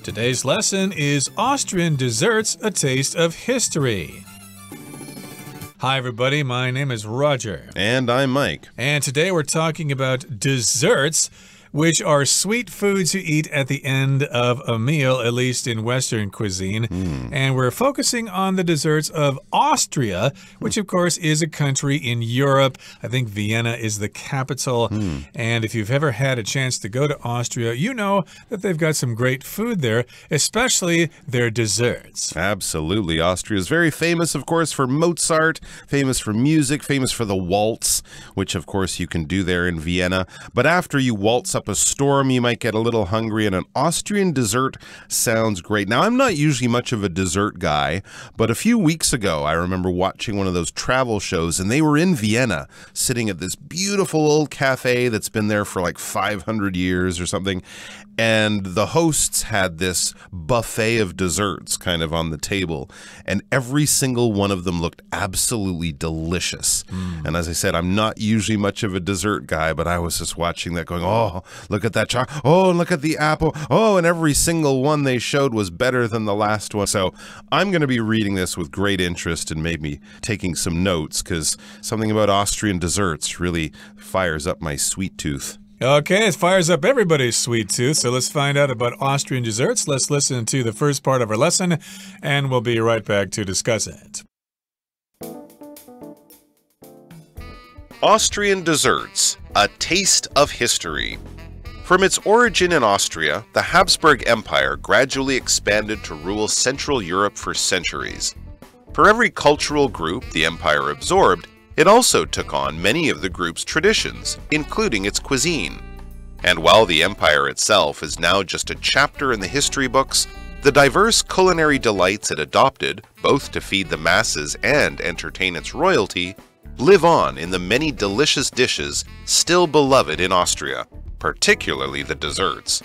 Today's lesson is Austrian Desserts, A Taste of History. Hi, everybody. My name is Roger. And I'm Mike. And today we're talking about desserts, which are sweet foods you eat at the end of a meal, at least in Western cuisine. And we're focusing on the desserts of Austria, which, of course, is a country in Europe. I think Vienna is the capital. And if you've ever had a chance to go to Austria, you know that they've got some great food there, especially their desserts. Absolutely. Austria is very famous, of course, for Mozart, famous for music, famous for the waltz, which, of course, you can do there in Vienna. But after you waltz up a storm, you might get a little hungry, and an Austrian dessert sounds great. Now, I'm not usually much of a dessert guy, but a few weeks ago, I remember watching one of those travel shows, and they were in Vienna, sitting at this beautiful old cafe that's been there for like 500 years or something, and the hosts had this buffet of desserts kind of on the table, and every single one of them looked absolutely delicious. And as I said, I'm not usually much of a dessert guy, but I was just watching that going, oh, look at that chocolate. Oh, and look at the apple. Oh, and every single one they showed was better than the last one. So I'm going to be reading this with great interest and maybe taking some notes because something about Austrian desserts really fires up my sweet tooth. Okay, it fires up everybody's sweet tooth, so let's find out about Austrian desserts. Let's listen to the first part of our lesson, and we'll be right back to discuss it. Austrian desserts, a taste of history. From its origin in Austria, the Habsburg Empire gradually expanded to rule Central Europe for centuries. For every cultural group the empire absorbed, it also took on many of the group's traditions, including its cuisine. And while the empire itself is now just a chapter in the history books, the diverse culinary delights it adopted, both to feed the masses and entertain its royalty, live on in the many delicious dishes still beloved in Austria, particularly the desserts.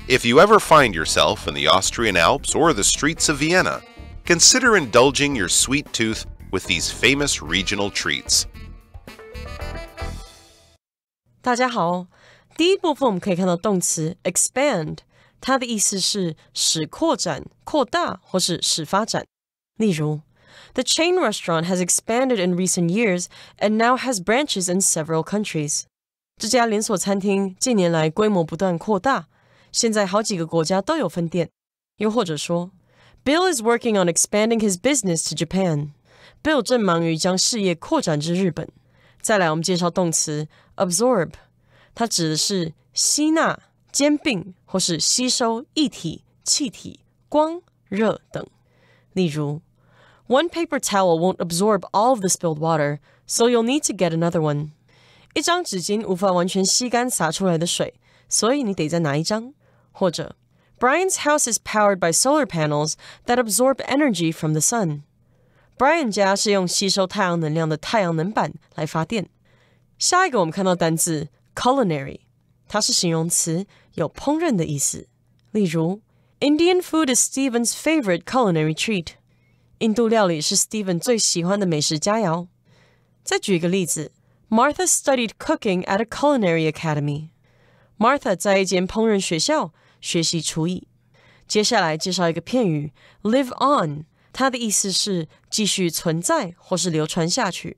If you ever find yourself in the Austrian Alps or the streets of Vienna, consider indulging your sweet tooth with these famous regional treats. 大家好，第一部分我们可以看到动词 expand， 它的意思是使扩展、扩大或是使发展。例如 The chain restaurant has expanded in recent years and now has branches in several countries. 这家连锁餐厅近年来规模不断扩大，现在好几个国家都有分店。又或者说 Bill is working on expanding his business to Japan. Bill 正忙于将事业扩展至日本。再来我们介绍动词 absorb， 它指的是吸纳、兼并或是吸收液体、气体、光、热等。例如 One paper towel won't absorb all of the spilled water, so you'll need to get another one. 一张纸巾无法完全吸干洒出来的水，所以你得再拿一张。或者 Brian's house is powered by solar panels that absorb energy from the sun. Brian 家是用吸收太阳能量的太阳能板来发电。下一个我们看到单字 culinary， 它是形容词，有烹饪的意思。例如 Indian food is Stephen's favorite culinary treat. 印度料理是 Stephen 最喜欢的美食佳肴。再举一个例子 Martha studied cooking at a culinary academy. Martha 在一间烹饪学校学习厨艺。接下来介绍一个片语 live on， 它的意思是继续存在或是流传下去。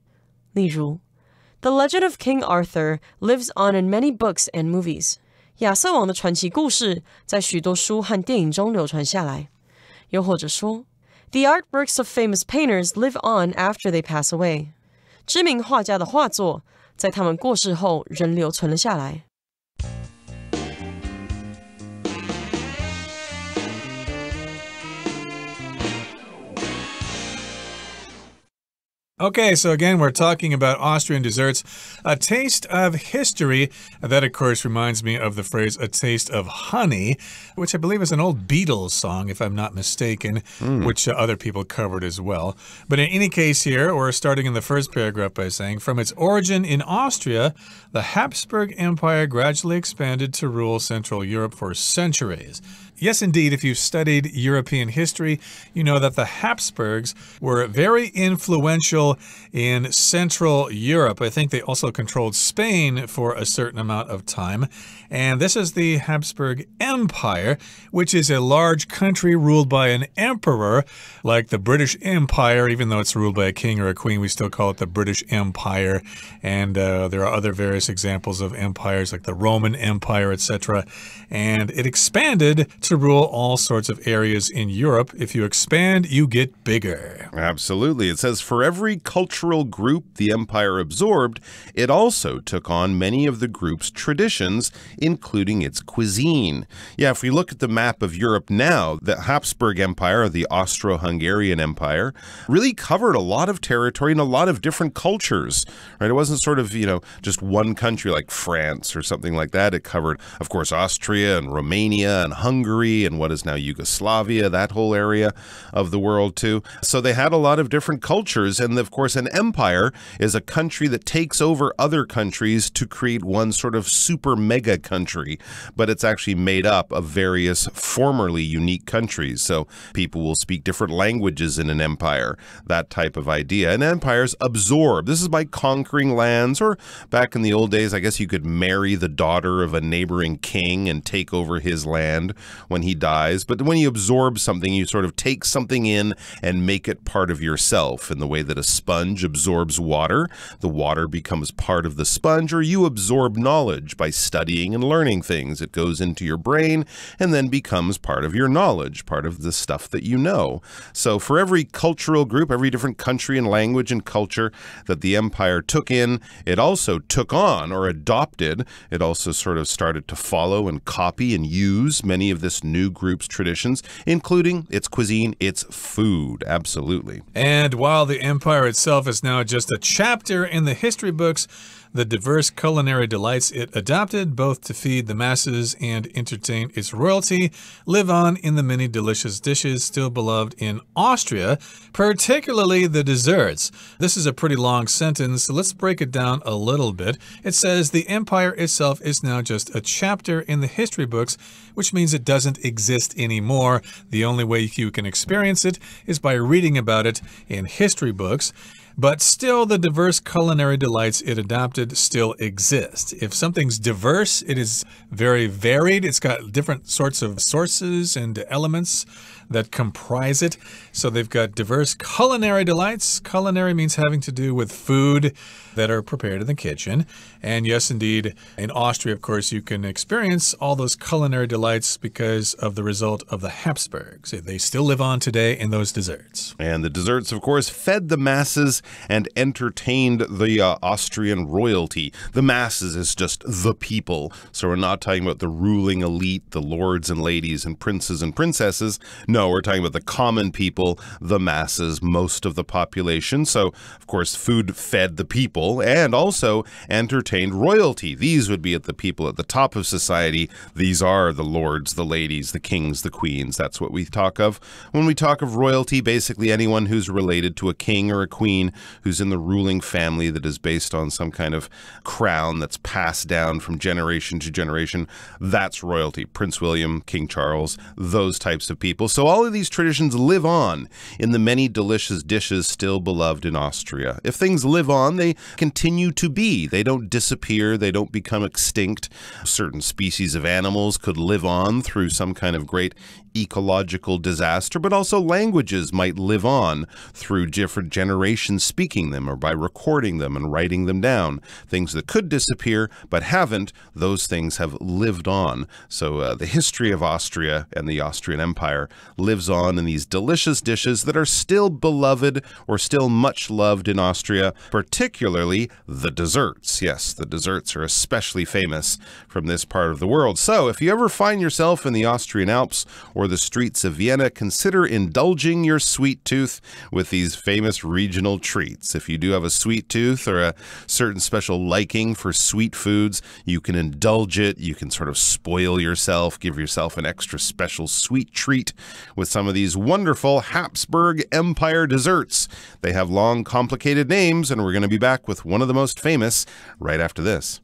例如 The legend of King Arthur lives on in many books and movies. 亚瑟王的传奇故事在许多书和电影中流传下来。又或者说The artworks of famous painters live on after they pass away. 知名画家的画作在他们过世后仍留存了下来。Okay, so again, we're talking about Austrian desserts, a taste of history. That, of course, reminds me of the phrase, a taste of honey, which I believe is an old Beatles song, if I'm not mistaken, which other people covered as well. But in any case here, we're starting in the first paragraph by saying, from its origin in Austria, the Habsburg Empire gradually expanded to rule Central Europe for centuries. Yes, indeed, if you've studied European history, you know that the Habsburgs were very influential in Central Europe. I think they also controlled Spain for a certain amount of time. And this is the Habsburg Empire, which is a large country ruled by an emperor, like the British Empire. Even though it's ruled by a king or a queen, we still call it the British Empire. And there are other various examples of empires like the Roman Empire, etc. And it expanded to rule all sorts of areas in Europe. If you expand, you get bigger. Absolutely. It says for every cultural group the empire absorbed, it also took on many of the group's traditions, including its cuisine. Yeah, if we look at the map of Europe now, the Habsburg Empire, or the Austro-Hungarian Empire, really covered a lot of territory and a lot of different cultures, right? It wasn't sort of, just one country like France or something like that. It covered, of course, Austria and Romania and Hungary and what is now Yugoslavia, that whole area of the world too. So they had a lot of different cultures, and of course an empire is a country that takes over other countries to create one sort of super mega country, but it's actually made up of various formerly unique countries. So people will speak different languages in an empire, that type of idea. And empires absorb. This is by conquering lands, or back in the old days, I guess you could marry the daughter of a neighboring king and take over his land when he dies. But when you absorb something, you sort of take something in and make it part of yourself, in the way that a sponge absorbs water. The water becomes part of the sponge, or you absorb knowledge by studying and learning things. It goes into your brain and then becomes part of your knowledge, part of the stuff that you know. So for every cultural group, every different country and language and culture that the empire took in, it also took on or adopted. It also sort of started to follow and copy and use many of this new group's traditions, including its cuisine, its food. Absolutely. And while the empire itself is now just a chapter in the history books, the diverse culinary delights it adopted, both to feed the masses and entertain its royalty, live on in the many delicious dishes still beloved in Austria, particularly the desserts. This is a pretty long sentence, so let's break it down a little bit. It says the empire itself is now just a chapter in the history books, which means it doesn't exist anymore. The only way you can experience it is by reading about it in history books. But still, the diverse culinary delights it adopted still exist. If something's diverse, it is very varied. It's got different sorts of sources and elements that comprise it. So they've got diverse culinary delights. Culinary means having to do with food that are prepared in the kitchen. And yes, indeed, in Austria, of course, you can experience all those culinary delights because of the result of the Habsburgs. They still live on today in those desserts. And the desserts, of course, fed the masses and entertained the Austrian royalty. The masses is just the people. So we're not talking about the ruling elite, the lords and ladies and princes and princesses. No, we're talking about the common people, the masses, most of the population. So, of course, food fed the people and also entertained royalty. These would be the people at the top of society. These are the lords, the ladies, the kings, the queens. That's what we talk of. When we talk of royalty, basically anyone who's related to a king or a queen who's in the ruling family that is based on some kind of crown that's passed down from generation to generation. That's royalty. Prince William, King Charles, those types of people. So all of these traditions live on in the many delicious dishes still beloved in Austria. If things live on, they continue to be. They don't disappear. They don't become extinct. Certain species of animals could live on through some kind of great ecological disaster, but also languages might live on through different generations speaking them or by recording them and writing them down. Things that could disappear but haven't, those things have lived on. So the history of Austria and the Austrian Empire lives on in these delicious dishes that are still beloved or still much loved in Austria, particularly the desserts. Yes, the desserts are especially famous from this part of the world. So if you ever find yourself in the Austrian Alps or the streets of Vienna, consider indulging your sweet tooth with these famous regional treats. If you do have a sweet tooth or a certain special liking for sweet foods, you can indulge it. You can sort of spoil yourself, give yourself an extra special sweet treat with some of these wonderful Habsburg Empire desserts. They have long, complicated names, and we're going to be back with one of the most famous right after this.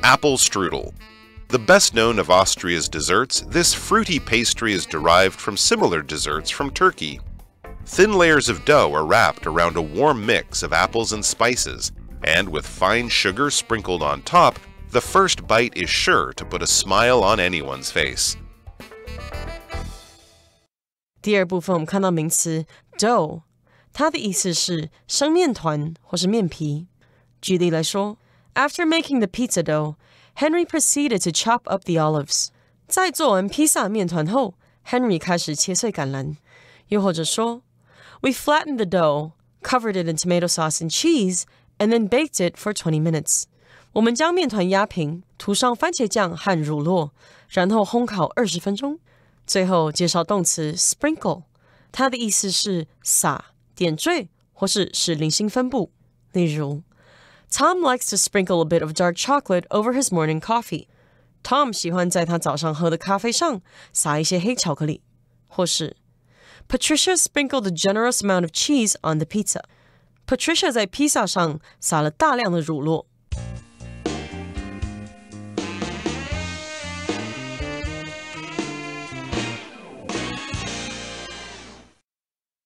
Apple strudel. The best known of Austria's desserts, this fruity pastry is derived from similar desserts from Turkey. Thin layers of dough are wrapped around a warm mix of apples and spices, and with fine sugar sprinkled on top, the first bite is sure to put a smile on anyone's face. 第二部分我们看到名词 dough， 它的意思是生面团或是面皮。举例来说 ，After making the pizza dough, Henry proceeded to chop up the olives. 在做完披萨面团后 ，Henry 开始切碎橄榄。又或者说 ，We flattened the dough, covered it in tomato sauce and cheese, and then baked it for 20 minutes. 我们将面团压平，涂上番茄酱和乳酪，然后烘烤20分钟。最后介绍动词 sprinkle， 它的意思是撒、点缀或是使零星分布。例如 Tom likes to sprinkle a bit of dark chocolate over his morning coffee. Tom 喜欢在他早上喝的咖啡上撒一些黑巧克力。或是 Patricia sprinkled a generous amount of cheese on the pizza. Patricia 在披萨上撒了大量的乳酪。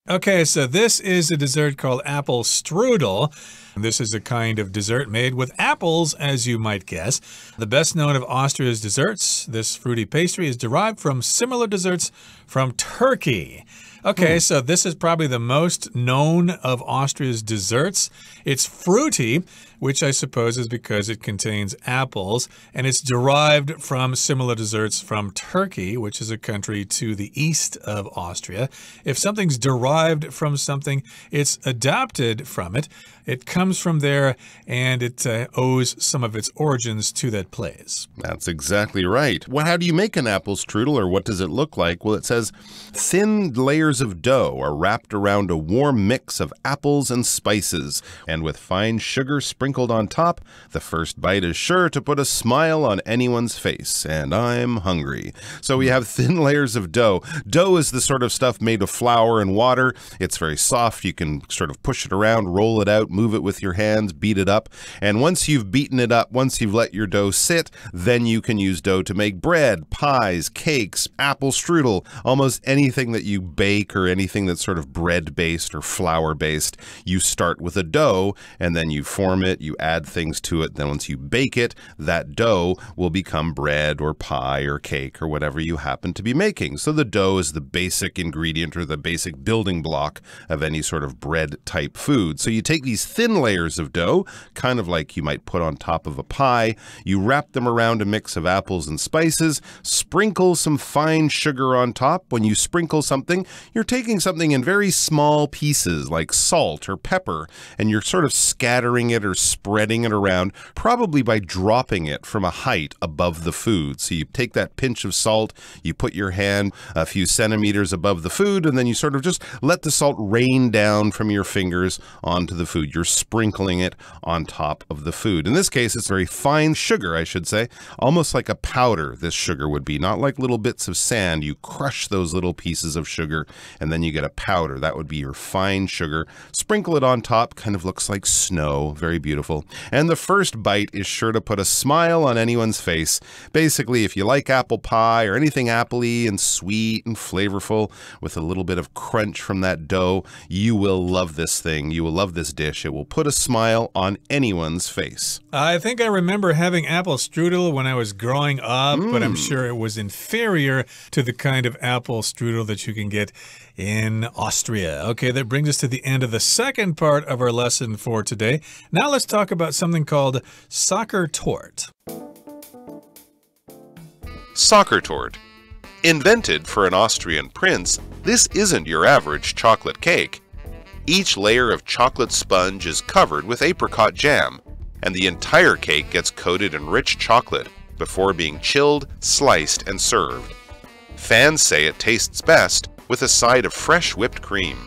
Okay, so this is a dessert called apple strudel. This is a kind of dessert made with apples, as you might guess. The best known of Austria's desserts, this fruity pastry is derived from similar desserts from Turkey. Okay, so this is probably the most known of Austria's desserts. It's fruity, which I suppose is because it contains apples, and it's derived from similar desserts from Turkey, which is a country to the east of Austria. If something's derived from something, it's adapted from it. It comes from there, and it owes some of its origins to that place. That's exactly right. Well, how do you make an apple strudel, or what does it look like? Well, it says thin layers of dough are wrapped around a warm mix of apples and spices, and with fine sugar sprinkled on top, the first bite is sure to put a smile on anyone's face, and I'm hungry. So we have thin layers of dough. Dough is the sort of stuff made of flour and water. It's very soft. You can sort of push it around, roll it out, move it with your hands, beat it up. And once you've beaten it up, once you've let your dough sit, then you can use dough to make bread, pies, cakes, apple strudel, almost anything that you bake or anything that's sort of bread-based or flour-based. You start with a dough, and then you form it, you add things to it. Then once you bake it, that dough will become bread or pie or cake or whatever you happen to be making. So the dough is the basic ingredient or the basic building block of any sort of bread-type food. So you take these thin layers of dough, kind of like you might put on top of a pie. You wrap them around a mix of apples and spices, sprinkle some fine sugar on top. When you sprinkle something, you're taking something in very small pieces like salt or pepper, and you're sort of scattering it or spreading it around, probably by dropping it from a height above the food. So you take that pinch of salt, you put your hand a few centimeters above the food, and then you sort of just let the salt rain down from your fingers onto the food. You're sprinkling it on top of the food. In this case, it's very fine sugar, I should say, almost like a powder this sugar would be, not like little bits of sand. You crush those little pieces of sugar, and then you get a powder. That would be your fine sugar. Sprinkle it on top, kind of looks like snow, very beautiful. And the first bite is sure to put a smile on anyone's face. Basically, if you like apple pie or anything appley and sweet and flavorful with a little bit of crunch from that dough, you will love this thing. You will love this dish. It will put a smile on anyone's face. I think I remember having apple strudel when I was growing up, but I'm sure it was inferior to the kind of apple strudel that you can get in Austria. Okay, that brings us to the end of the second part of our lesson for today. Now let's talk about something called soccer tort. Soccer tort. Invented for an Austrian prince, this isn't your average chocolate cake. Each layer of chocolate sponge is covered with apricot jam, and the entire cake gets coated in rich chocolate before being chilled, sliced, and served. Fans say it tastes best with a side of fresh whipped cream.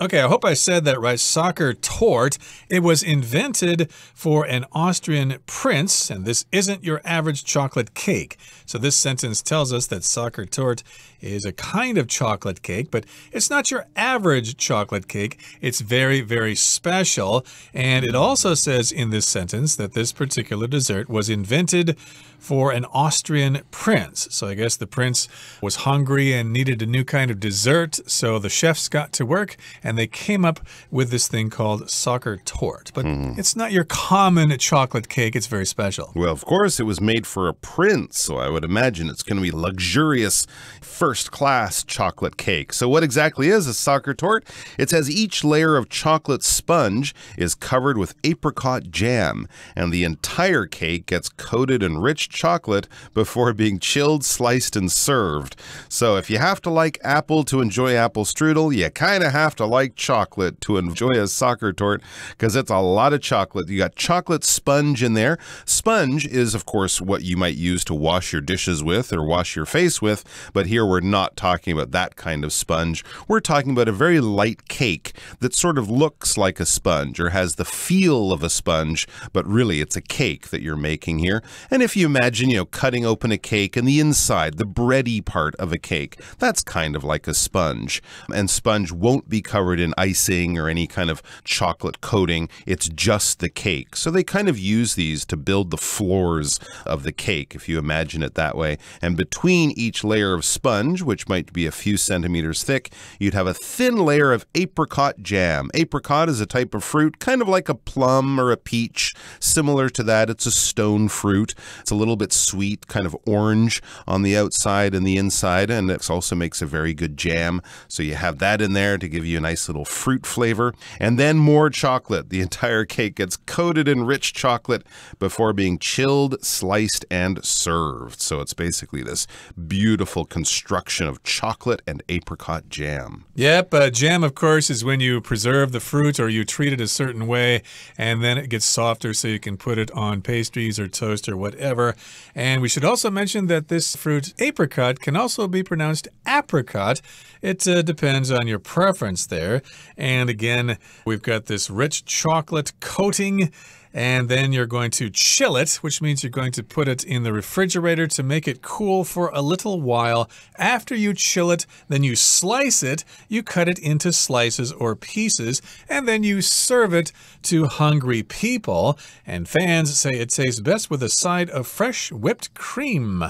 Okay, I hope I said that right. Soccer tort. It was invented for an Austrian prince, and this isn't your average chocolate cake. So this sentence tells us that soccer tort is a kind of chocolate cake, but it's not your average chocolate cake. It's very, very special. And it also says in this sentence that this particular dessert was invented for an Austrian prince. So I guess the prince was hungry and needed a new kind of dessert, so the chefs got to work and they came up with this thing called soccer tort. But it's not your common chocolate cake. It's very special. Well, of course, it was made for a prince, so I would imagine it's going to be luxurious first-class chocolate cake. So what exactly is a soccer tort? It says each layer of chocolate sponge is covered with apricot jam, and the entire cake gets coated in rich chocolate before being chilled, sliced, and served. So if you have to like apple to enjoy apple strudel, you kind of have to like chocolate to enjoy a soccer tort because it's a lot of chocolate. You got chocolate sponge in there. Sponge is, of course, what you might use to wash your dishes with or wash your face with, but here we're not talking about that kind of sponge. We're talking about a very light cake that sort of looks like a sponge or has the feel of a sponge, but really it's a cake that you're making here. And if you imagine, cutting open a cake and the inside, the bready part of a cake, that's kind of like a sponge. And sponge won't be covered in icing or any kind of chocolate coating. It's just the cake. So they kind of use these to build the floors of the cake, if you imagine it that way. And between each layer of sponge, which might be a few centimeters thick, you'd have a thin layer of apricot jam. Apricot is a type of fruit, kind of like a plum or a peach. Similar to that, it's a stone fruit. It's a little bit sweet, kind of orange on the outside and the inside, and it also makes a very good jam. So you have that in there to give you a nice little fruit flavor. And then more chocolate. The entire cake gets coated in rich chocolate before being chilled, sliced, and served. So it's basically this beautiful construction of chocolate and apricot jam. Yep, jam, of course, is when you preserve the fruit or you treat it a certain way, and then it gets softer so you can put it on pastries or toast or whatever. And we should also mention that this fruit, apricot, can also be pronounced apricot. It depends on your preference there. And again, we've got this rich chocolate coating. And then you're going to chill it, which means you're going to put it in the refrigerator to make it cool for a little while. After you chill it, then you slice it, you cut it into slices or pieces, and then you serve it to hungry people. And fans say it tastes best with a side of fresh whipped cream.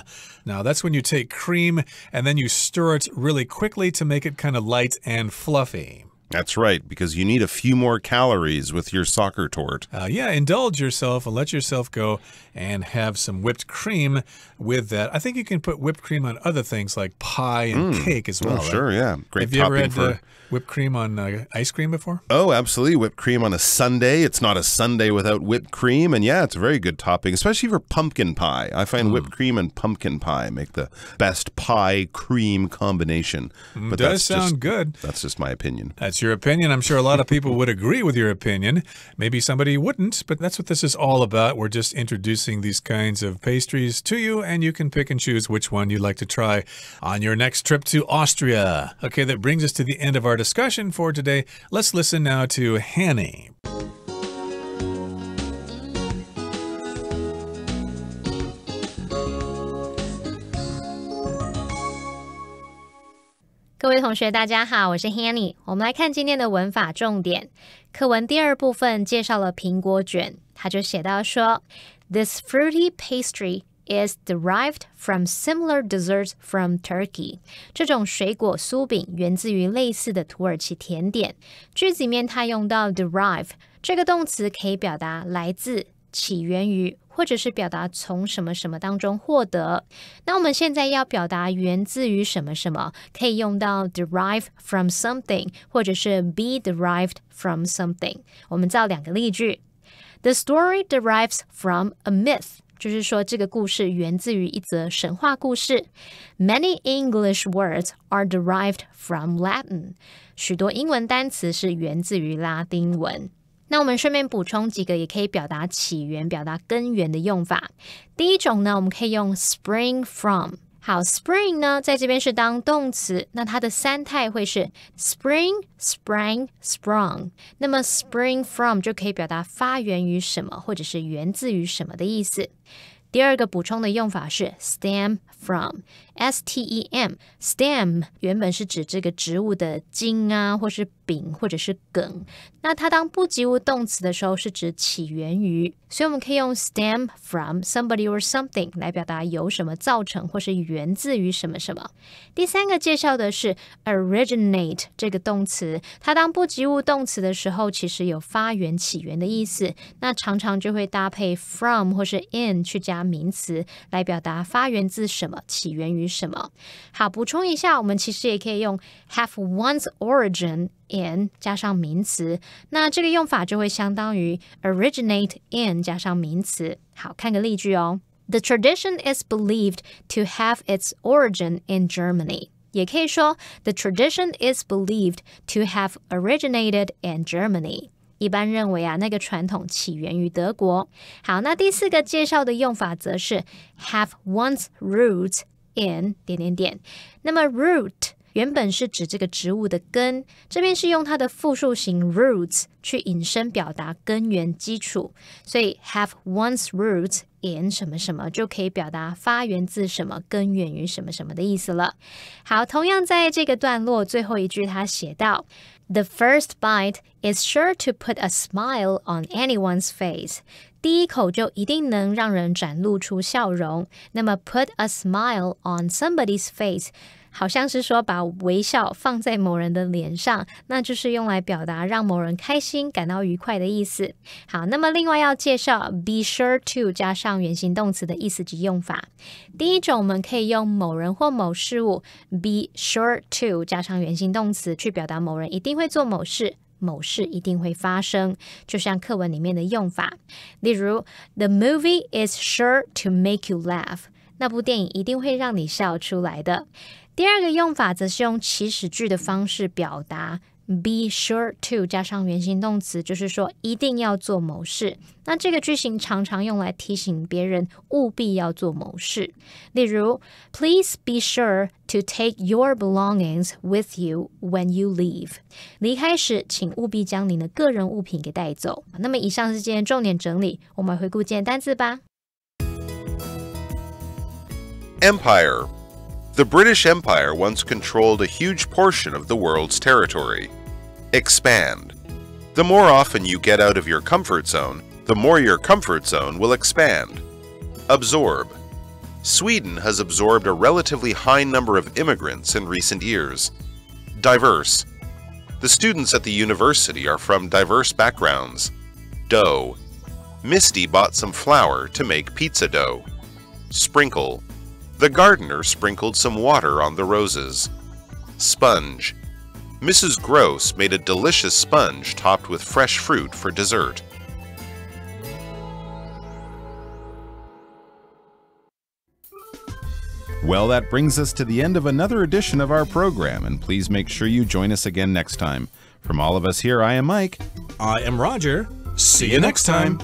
Now, that's when you take cream and then you stir it really quickly to make it kind of light and fluffy. That's right, because you need a few more calories with your soccer tort. Yeah, indulge yourself and let yourself go and have some whipped cream with that. I think you can put whipped cream on other things like pie and cake as well. Oh, sure, right? yeah. Great Have you ever topping had for whipped cream on ice cream before? Oh, absolutely. Whipped cream on a sundae. It's not a sundae without whipped cream. And yeah, it's a very good topping, especially for pumpkin pie. I find whipped cream and pumpkin pie make the best pie cream combination. But does sound good. That's just my opinion. That's your opinion. I'm sure a lot of people would agree with your opinion. Maybe somebody wouldn't, but that's what this is all about. We're just introducing these kinds of pastries to you, and you can pick and choose which one you'd like to try on your next trip to Austria. Okay, that brings us to the end of our discussion for today. Let's listen now to Hanny. 各位同学大家好，我是 Hanny。 我们来看今天的文法重点。课文第二部分介绍了苹果卷，他就写到说 This fruity pastry is derived from similar desserts from Turkey. 这种水果酥饼源自于类似的土耳其甜点。句子里面他用到 derive 这个动词可以表达来自、起源于，或者是表达从什么什么当中获得。那我们现在要表达源自于什么什么，可以用到 derive from something 或者是 be derived from something。我们造两个例句。The story derives from a myth， 就是说这个故事源自于一则神话故事。Many English words are derived from Latin， 许多英文单词是源自于拉丁文。那我们顺便补充几个也可以表达起源、表达根源的用法。第一种呢，我们可以用 spring from 好 ，spring 呢，在这边是当动词，那它的三态会是 spring, sprang, sprung。那么 spring from 就可以表达发源于什么，或者是源自于什么的意思。第二个补充的用法是 stem from, S-T-E-M, stem 原本是指这个植物的茎啊，或是柄，或者是梗。那它当不及物动词的时候是指起源于，所以我们可以用 stem from somebody or something 来表达由什么造成，或是源自于什么什么。第三个介绍的是 originate 这个动词，它当不及物动词的时候其实有发源起源的意思，那常常就会搭配 from 或是 in 去加名词来表达发源自什么，起源于什么。好，补充一下，我们其实也可以用 have one's origin in 加上名词，那这个用法就会相当于 originate in 加上名词。好，看个例句哦。The tradition is believed to have its origin in Germany。也可以说 The tradition is believed to have originated in Germany。一般认为那个传统起源于德国。好，那第四个介绍的用法则是 have one's roots in 那么 root 原本是指这个植物的根，这边是用它的复数形 roots 去引申表达根源基础，所以 have one's roots in 什么什么就可以表达发源自什么，根源于什么什么的意思了。好，同样在这个段落最后一句他写到The first bite is sure to put a smile on anyone's face。第一口就一定能让人展露出笑容。那么 put a smile on somebody's face 好像是说把微笑放在某人的脸上，那就是用来表达让某人开心感到愉快的意思。好，那么另外要介绍 be sure to 加上原形动词的意思及用法。第一种我们可以用某人或某事物 be sure to 加上原形动词去表达某人一定会做某事，某事一定会发生，就像课文里面的用法。例如 The movie is sure to make you laugh。那部电影一定会让你笑出来的。第二个用法则是用祈使句的方式表达 be sure to 加上原形动词，就是说一定要做某事。那这个句型常常用来提醒别人务必要做某事。例如 Please be sure to take your belongings with you when you leave。 离开时请务必将您的个人物品给带走。那么以上是今天重点整理，我们回顾今天单字吧。Empire. The British Empire once controlled a huge portion of the world's territory. Expand. The more often you get out of your comfort zone, the more your comfort zone will expand. Absorb. Sweden has absorbed a relatively high number of immigrants in recent years. Diverse. The students at the university are from diverse backgrounds. Dough. Misty bought some flour to make pizza dough. Sprinkle. The gardener sprinkled some water on the roses. Sponge. Mrs. Gross made a delicious sponge topped with fresh fruit for dessert. Well, that brings us to the end of another edition of our program, and please make sure you join us again next time. From all of us here, I am Mike. I am Roger. See you next time.